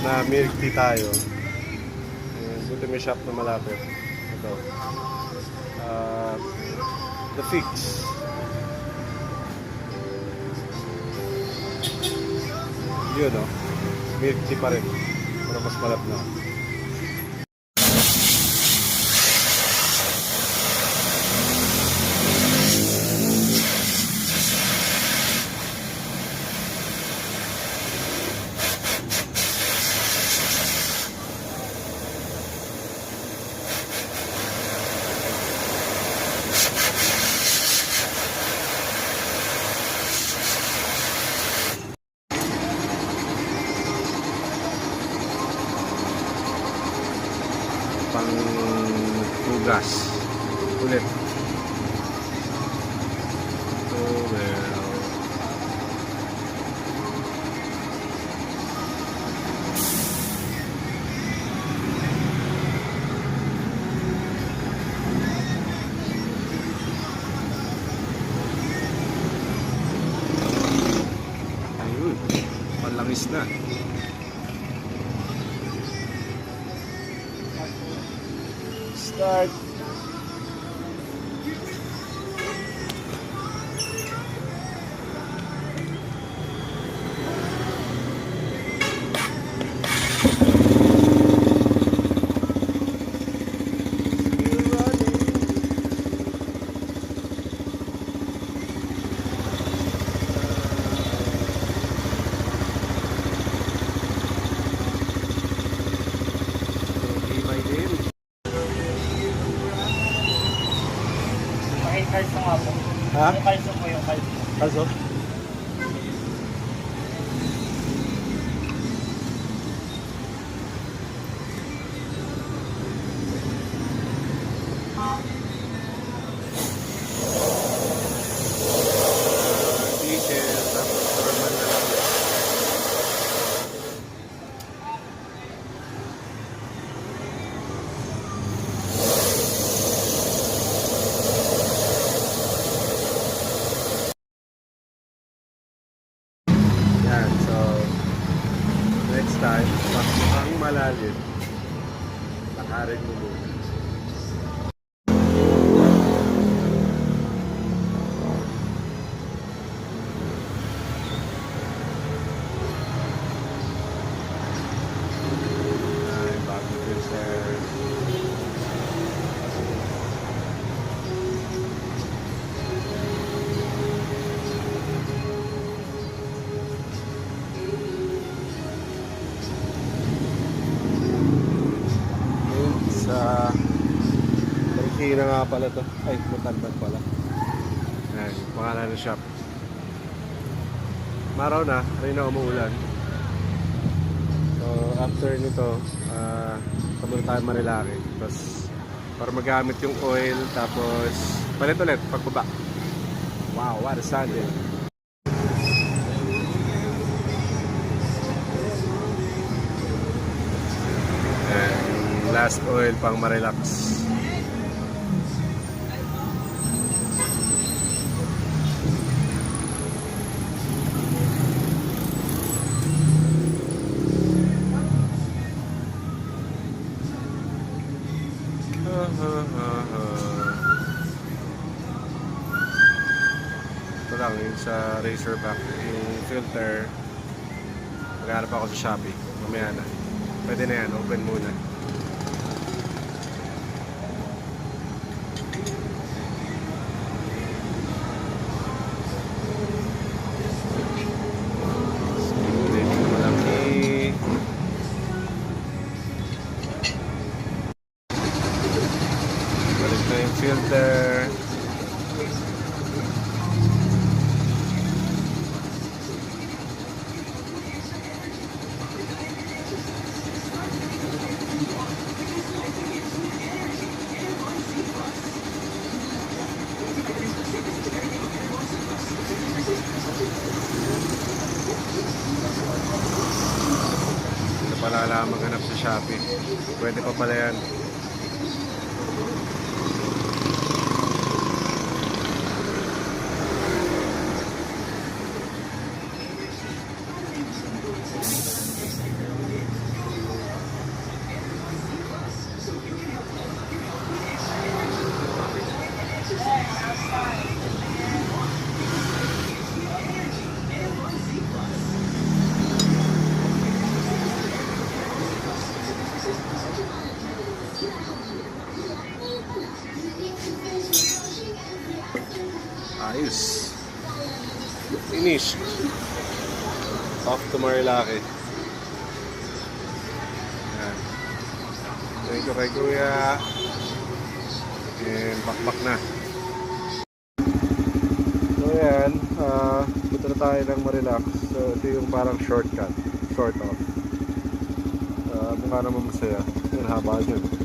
na milk tea tayo. Buti may shop na malapit. Ito. The Fix. Yun, no? Milk tea pa rin. Pero mas malap na. Pang hugas ulit. So well, ayun, panlangis na. Start. Kalso nga po. Ha? Yung kalso po yung kalso. Kalso? Diesel, tapos normal na lang. Yan, so next time, pag mukhang malalim, lakarin mo muna. Ay, bago filter. Sa Marikina nga pala to. Ay, Matandag pala. Ayan, pangalan ng shop. Maraw na, rin na umuulan. So, after nito, pamunta tayo Marilaki. Tapos, para magamit yung oil, tapos palit ulit, pagbaba. Wow, what a Sunday. Last oil pang ma-relax. Ito lang yung sa Razorback, yung filter. Maghanap ako sa Shopee. Mamaya na. Pwede na yan, open muna. Filter. Ito pala lang maghanap sa Shopee. Pwede pa pala yan. finished. Off to Marilaki. Yan. Thank you kay Kuya. And bakbak na. So yan, punta na tayo ng Marilac. So ito yung parang shortcut. Sort of. Mukha naman masaya. Yung haba dyan.